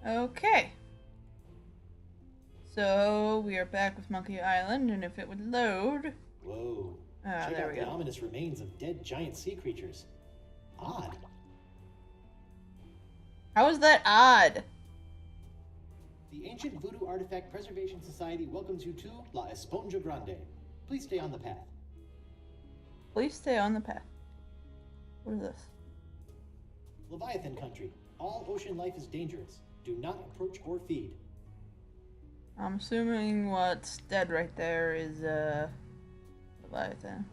Okay. So we are back with Monkey Island, and if it would load. Whoa. Ah, Check there out we the go. ominous remains of dead giant sea creatures. Odd. How is that odd? The Ancient Voodoo Artifact Preservation Society welcomes you to La Esponja Grande. Please stay on the path. Please stay on the path. What is this? Leviathan country. All ocean life is dangerous. Do not approach or feed. I'm assuming what's dead right there is, Leviathan.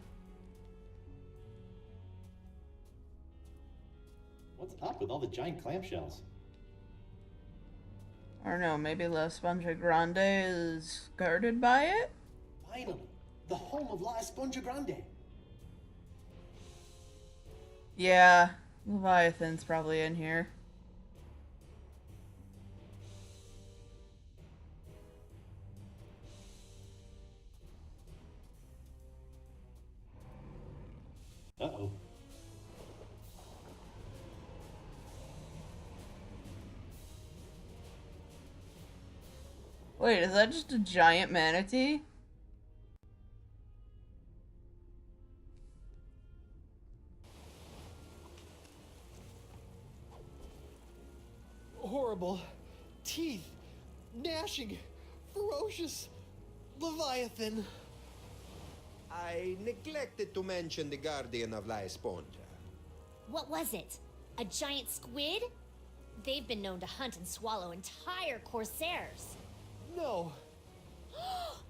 What's up with all the giant clamshells? I don't know, maybe La Esponja Grande is guarded by it? Finally, the home of La Esponja Grande. Yeah, Leviathan's probably in here. Uh-oh. Wait, is that just a giant manatee? Horrible. Teeth. Gnashing. Ferocious. Leviathan. I neglected to mention the guardian of La Esponja. What was it? A giant squid? They've been known to hunt and swallow entire corsairs. No.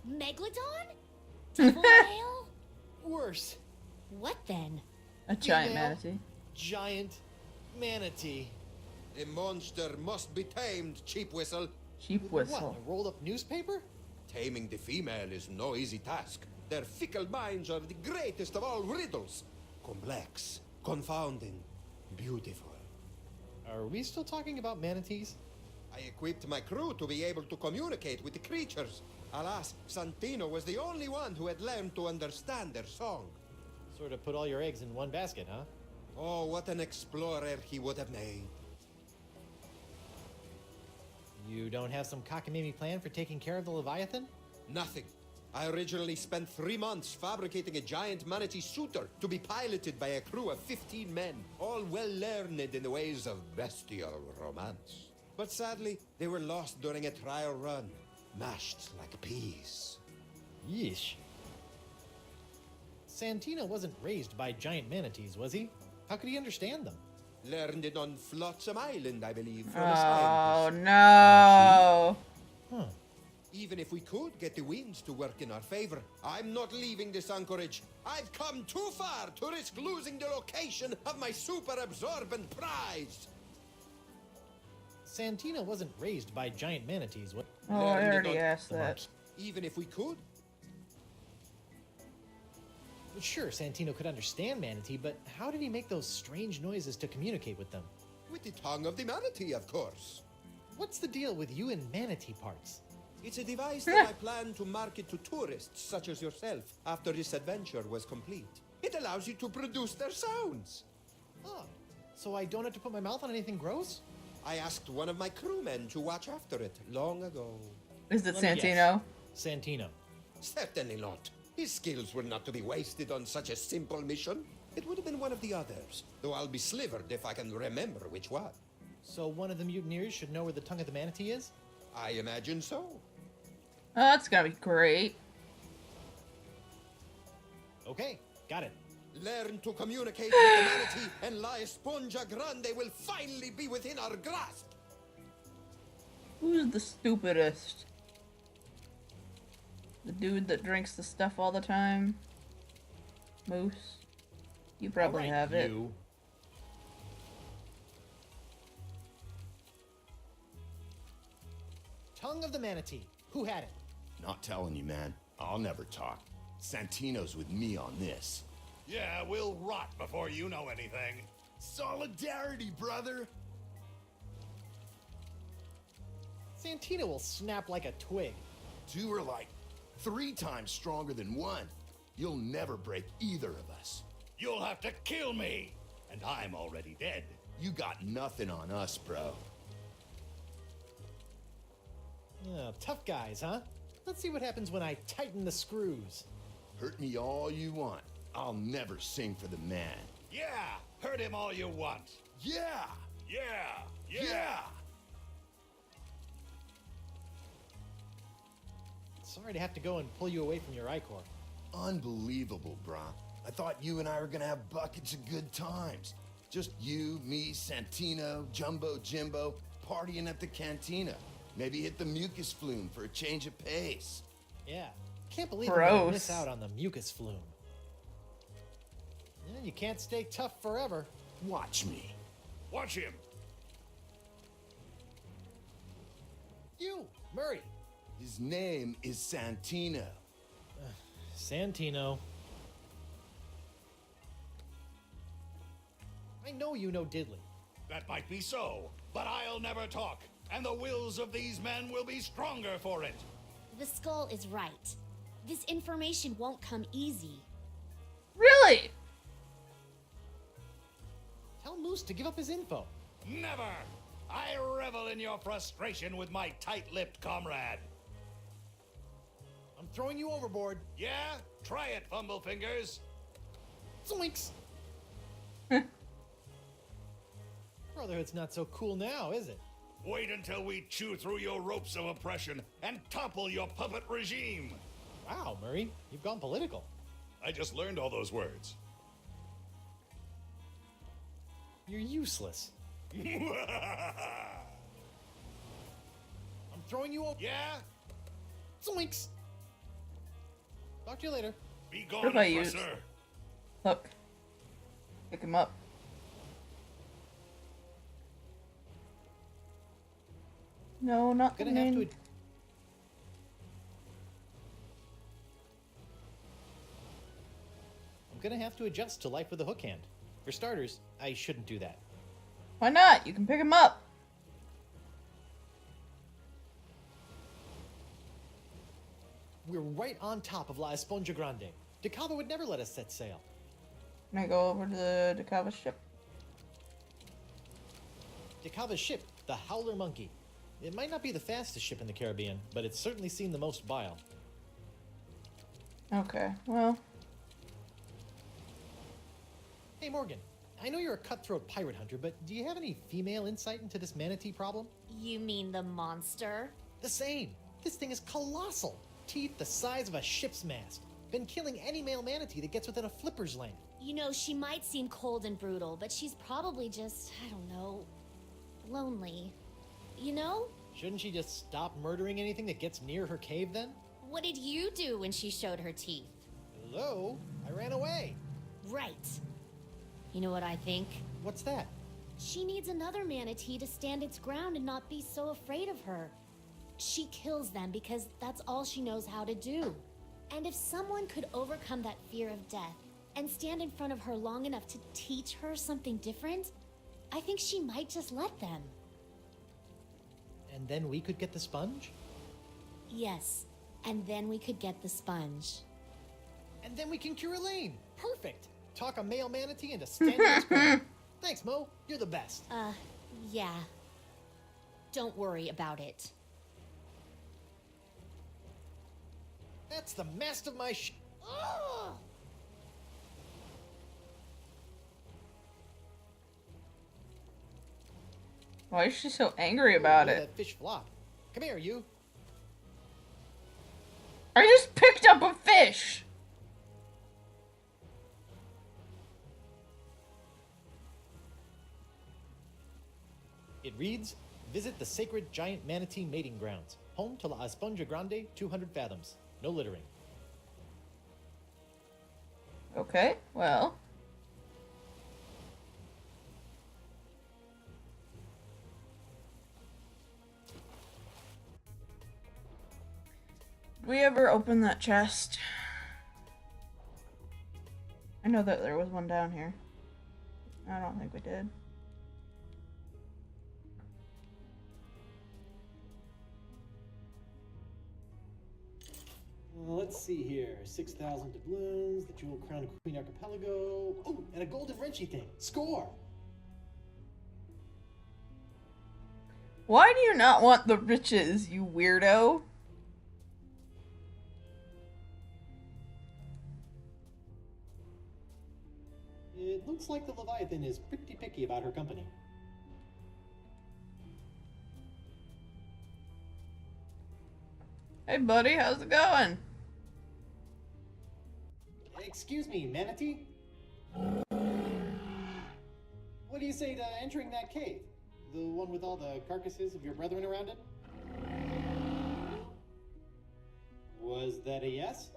Megalodon? Devil whale? Worse. What then? A giant Female manatee. Giant manatee. The monster must be tamed, cheap whistle. Cheap What? whistle. A rolled up newspaper? Taming the female is no easy task. Their fickle minds are the greatest of all riddles. Complex, confounding, beautiful. Are we still talking about manatees? I equipped my crew to be able to communicate with the creatures. Alas, Santino was the only one who had learned to understand their song. Sort of put all your eggs in one basket, huh? Oh, what an explorer he would have made. You don't have some cockamamie plan for taking care of the Leviathan? Nothing. I originally spent 3 months fabricating a giant manatee suitor to be piloted by a crew of 15 men, all well learned in the ways of bestial romance. But sadly, they were lost during a trial run, mashed like peas. Yeesh. Santino wasn't raised by giant manatees, was he? How could he understand them? Learned it on Flotsam Island, I believe, from a Oh scientist. no! Huh. Even if we could get the winds to work in our favor, I'm not leaving this anchorage. I've come too far to risk losing the location of my super absorbent prize. Santino wasn't raised by giant manatees, what? Oh, I Learned it already on asked the that. marks. Even if we could, Sure, Santino could understand manatee, but how did he make those strange noises to communicate with them? with the tongue of the manatee, of course. What's the deal with you and manatee parts? It's a device that I plan to market to tourists such as yourself after this adventure was complete. It allows you to produce their sounds. Oh, so I don't have to put my mouth on anything gross? I asked one of my crewmen to watch after it long ago. Is it Let me Santino? Santino. Certainly not. His skills were not to be wasted on such a simple mission. It would have been one of the others, though I'll be slivered if I can remember which one. So one of the mutineers should know where the tongue of the manatee is? I imagine so. Oh, that's gonna be great. Okay, got it. Learn to communicate with the manatee, and La Esponja Grande will finally be within our grasp. Who's the stupidest? The dude that drinks the stuff all the time? Moose? You probably All right, have it. you. Tongue of the manatee. Who had it? Not telling you, man. I'll never talk. Santino's with me on this. Yeah, we'll rot before you know anything. Solidarity, brother! Santino will snap like a twig. Two are like 3 times stronger than one. You'll never break either of us. You'll have to kill me, and I'm already dead. You got nothing on us, bro. Tough guys, huh? Let's see what happens when I tighten the screws. Hurt me all you want. I'll never sing for the man. Yeah, hurt him all you want. Yeah! Yeah. Sorry to have to go and pull you away from your Icor. Unbelievable, brah. I thought you and I were gonna have buckets of good times. Just you, me, Santino, Jumbo Jimbo, partying at the cantina. Maybe hit the mucus flume for a change of pace. Yeah, can't believe I'm gonna miss Gross. out on the mucus flume. Yeah, you can't stay tough forever. Watch me. Watch him. You, Murray. His name is Santino. Santino. I know you know diddly. That might be so, but I'll never talk, and the wills of these men will be stronger for it. The skull is right. This information won't come easy. Really? Tell Moose to give up his info. Never! I revel in your frustration with my tight-lipped comrade. I'm throwing you overboard. Yeah? Try it, Fumblefingers. Zoinks! Brotherhood's not so cool now, is it? Wait until we chew through your ropes of oppression and topple your puppet regime. Wow, Murray, you've gone political. I just learned all those words. You're useless. I'm throwing you over. Yeah? Zoinks! Talk to you later. Be What gone, if I use- oppressor. Look. Pick him up. No, not the I'm gonna have main. to. I'm gonna have to adjust to life with a hook hand. For starters, I shouldn't do that. Why not? You can pick him up. We're right on top of La Esponja Grande. DeCava would never let us set sail. Can I go over to the Dakava ship? DeCava's ship, the Howler Monkey. It might not be the fastest ship in the Caribbean, but it's certainly seen the most bile. Okay, well. Hey Morgan, I know you're a cutthroat pirate hunter, but do you have any female insight into this manatee problem? You mean the monster? The same. This thing is colossal. Teeth the size of a ship's mast. Been killing any male manatee that gets within a flipper's length. You know, she might seem cold and brutal, but she's probably just, I don't know, lonely. You know? Shouldn't she just stop murdering anything that gets near her cave then? What did you do when she showed her teeth? Hello? I ran away. Right. You know what I think? What's that? She needs another manatee to stand its ground and not be so afraid of her. She kills them because that's all she knows how to do. And if someone could overcome that fear of death and stand in front of her long enough to teach her something different, I think she might just let them. And then we could get the sponge? Yes, and then we could get the sponge. And then we can cure Elaine. Perfect. Talk a male manatee into standing its ground. Thanks, Mo. You're the best. Yeah. Don't worry about it. That's the mast of my Ugh! Why is she so angry about it? That fish flop. Come here, you. I just picked up a fish! It reads, visit the sacred giant manatee mating grounds. Home to La Esponja Grande, 200 fathoms. No littering. Okay, well. Did we ever open that chest? I know that there was one down here. I don't think we did. Let's see here. 6,000 doubloons, the Jewel Crown of Queen Archipelago. Oh, and a golden wrenchy thing. Score! Why do you not want the riches, you weirdo? It looks like the Leviathan is pretty picky about her company. Hey buddy, how's it going? Excuse me, Manatee? What do you say to entering that cave? The one with all the carcasses of your brethren around it? Was that a yes?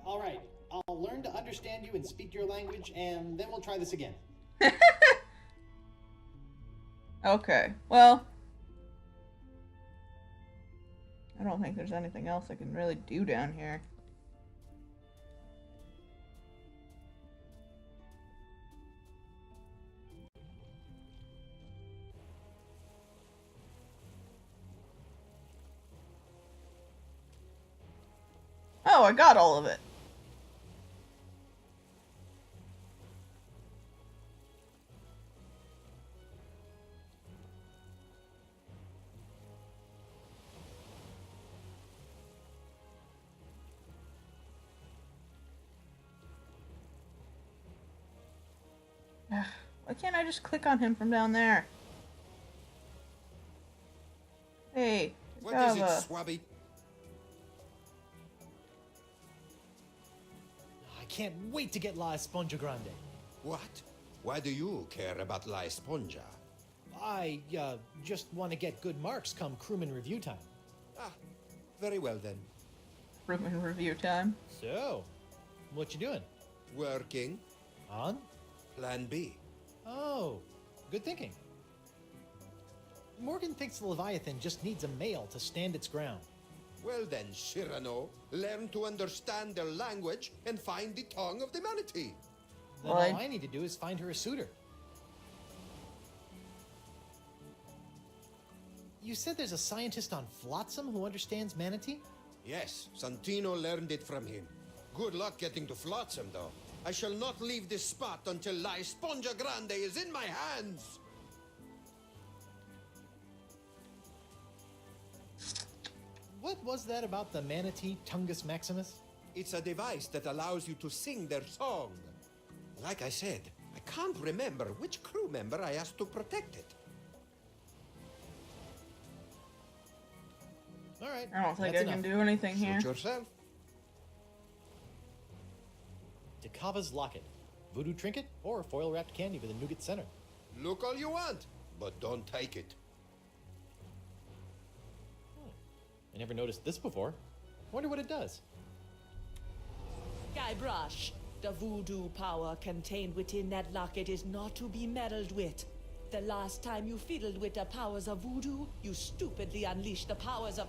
Alright, I'll learn to understand you and speak your language, and then we'll try this again. Okay, well, I don't think there's anything else I can really do down here. Oh, I got all of it. Why can't I just click on him from down there? Hey, What is it, Java. Swabby? I can't wait to get La Esponja Grande. What? Why do you care about La Esponja? I, just want to get good marks come crewman review time. Ah, very well then. Room and review time. So, what you doing? Working. On? Plan B. Oh, good thinking. Morgan thinks the Leviathan just needs a male to stand its ground. Well then, Cyrano, learn to understand their language and find the tongue of the manatee. Then Well, all I need to do is find her a suitor. You said there's a scientist on Flotsam who understands manatee? Yes, Santino learned it from him. Good luck getting to Flotsam, though. I shall not leave this spot until La Esponja Grande is in my hands. What was that about the manatee Tungus Maximus? It's a device that allows you to sing their song. Like I said, I can't remember which crew member I asked to protect it. All right. I don't think that's I can enough. do anything here. Suit yourself. Dakava's locket, voodoo trinket, or foil wrapped candy with a nougat center. Look all you want, but don't take it. I never noticed this before. Wonder what it does. Guybrush, the voodoo power contained within that locket is not to be meddled with. The last time you fiddled with the powers of voodoo, you stupidly unleashed the powers of...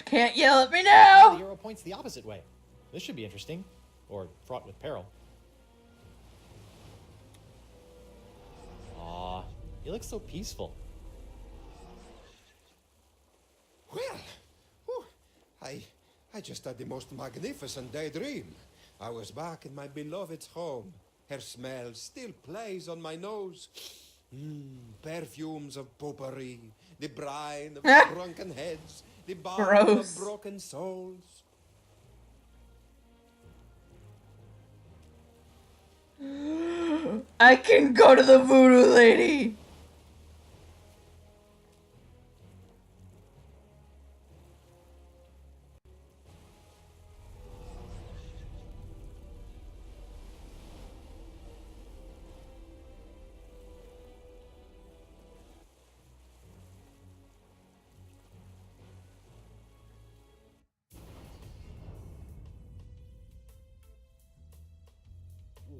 Can't yell at me Oh, now! the arrow points the opposite way. This should be interesting. Or fraught with peril. Aw, he looks so peaceful. Well, whew, I just had the most magnificent daydream. I was back in my beloved's home. Her smell still plays on my nose. Perfumes of potpourri, the brine of drunken heads, the balm Gross. of broken souls. I can go to the voodoo lady!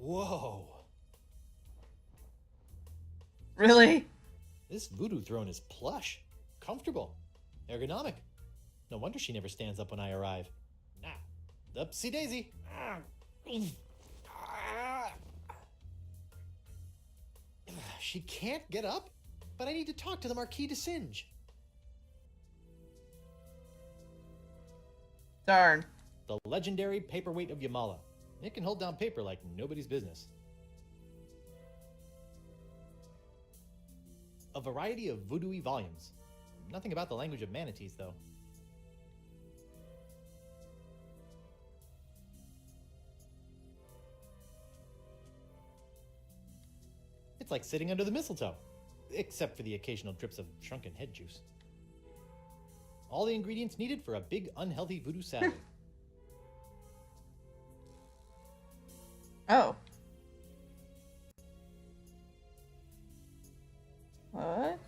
Whoa. Really? This voodoo throne is plush, comfortable, ergonomic. No wonder she never stands up when I arrive. Nah, upsy daisy. She can't get up? But I need to talk to the Marquis de Singe. Darn. The legendary paperweight of Yamala. It can hold down paper like nobody's business. A variety of voodoo-y volumes. Nothing about the language of manatees, though. It's like sitting under the mistletoe, except for the occasional drips of shrunken head juice. All the ingredients needed for a big, unhealthy voodoo salad. Oh. What?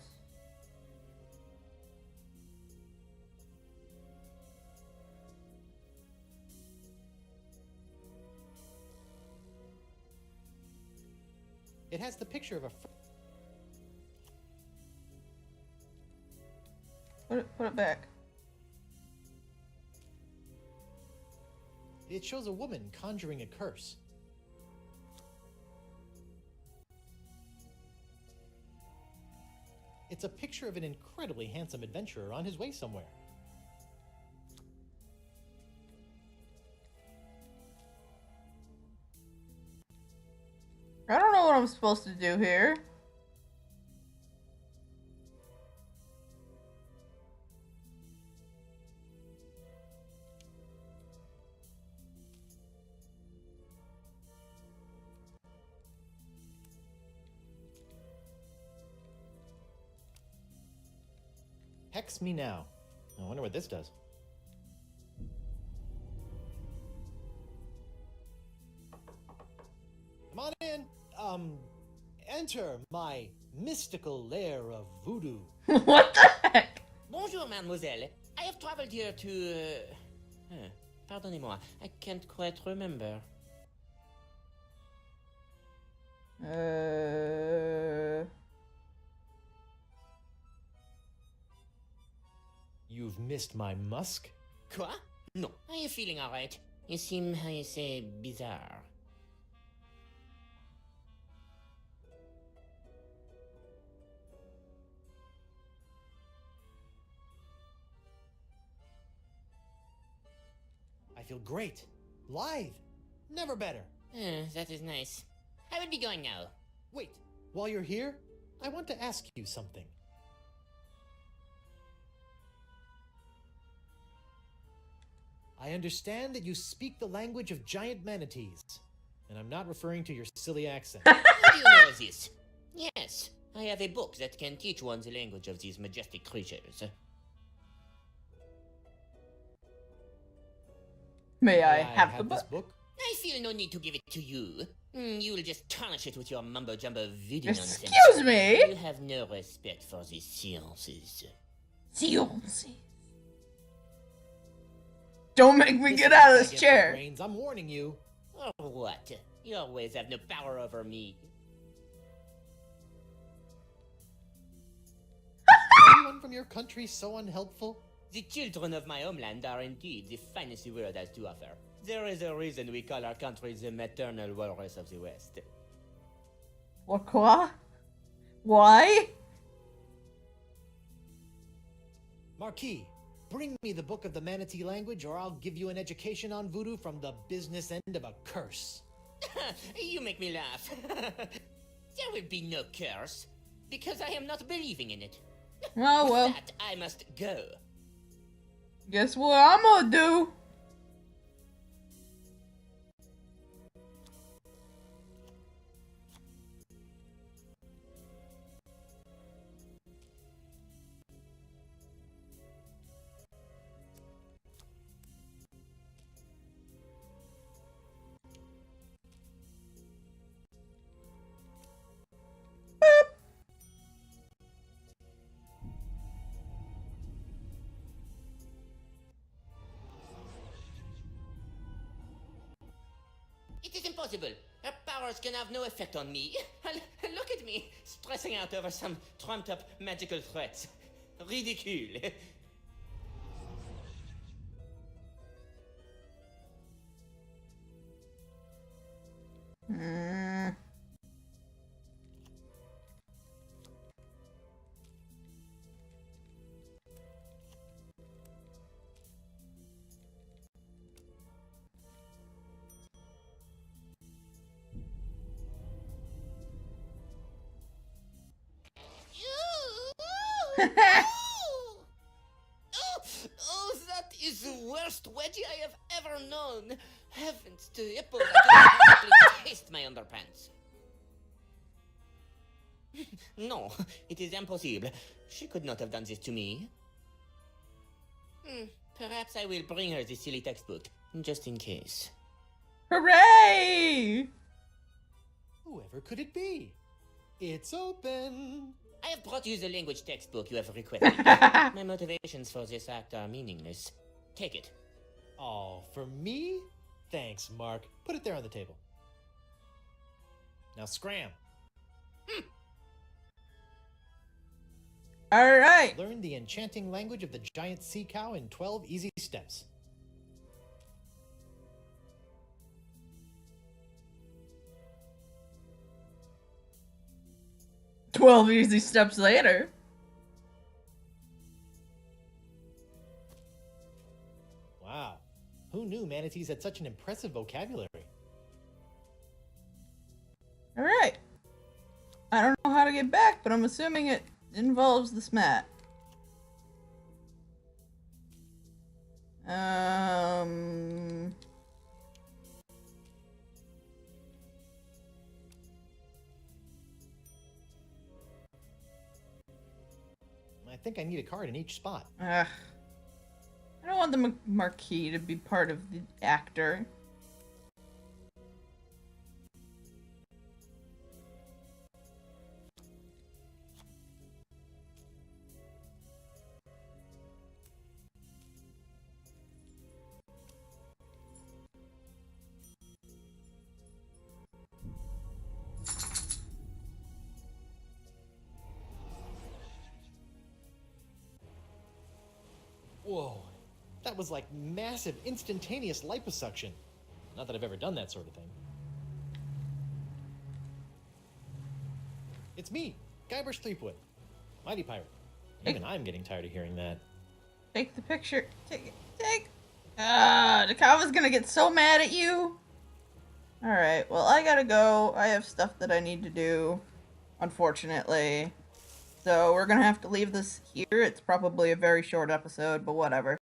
It has the picture of a... Put it back. It shows a woman conjuring a curse. It's a picture of an incredibly handsome adventurer on his way somewhere. I don't know what I'm supposed to do here. Hex me now. I wonder what this does. Come on in. Enter my mystical lair of voodoo. What the heck? Bonjour, mademoiselle. I have traveled here to... Pardonnez-moi, I can't quite remember. You've missed my musk? Quoi? No, I am feeling alright. You seem, how you say, bizarre. I feel great. Lithe. Never better. That is nice. I will be going now. Wait, while you're here, I want to ask you something. I understand that you speak the language of giant manatees, and I'm not referring to your silly accent. How do you know this? Yes, I have a book that can teach one the language of these majestic creatures. May I have the this book? book? I feel no need to give it to you. You will just tarnish it with your mumbo-jumbo voodoo nonsense. Excuse me? You have no respect for the sciences. Sciences. Don't make me get out of this chair. Brains, I'm warning you. Or what? You always have no power over me. Anyone from your country so unhelpful? The children of my homeland are indeed the finest the world has to offer. There is a reason we call our country the maternal walrus of the West. What? Why? Marquis, bring me the book of the manatee language or I'll give you an education on voodoo from the business end of a curse. You make me laugh. There will be no curse, because I am not believing in it. Oh well. With that, I must go. Guess what I'm gonna do? It is impossible. Her powers can have no effect on me. Look at me, stressing out over some trumped-up magical threats. Ridicule. Oh, that is the worst wedgie I have ever known. Heavens to Hippo, I can practically taste my underpants. No, it is impossible. She could not have done this to me. Perhaps I will bring her this silly textbook, just in case. Hooray! Whoever could it be? It's open. I have brought you the language textbook you have requested. My motivations for this act are meaningless. Take it. Oh, for me? Thanks, Mark. Put it there on the table. Now scram. All right. Learn the enchanting language of the giant sea cow in 12 easy steps. "12 easy steps later." Wow. Who knew manatees had such an impressive vocabulary? All right. I don't know how to get back, but I'm assuming it involves this mat. I think I need a card in each spot. Ugh. I don't want the marquee to be part of the actor. Whoa. That was like massive, instantaneous liposuction. Not that I've ever done that sort of thing. It's me, Guybrush Threepwood. Mighty Pirate. Even I'm getting tired of hearing that. Take the picture. Take it. The cow is gonna get so mad at you. Alright, well, I gotta go. I have stuff that I need to do, unfortunately. So we're gonna have to leave this here. It's probably a very short episode, but whatever.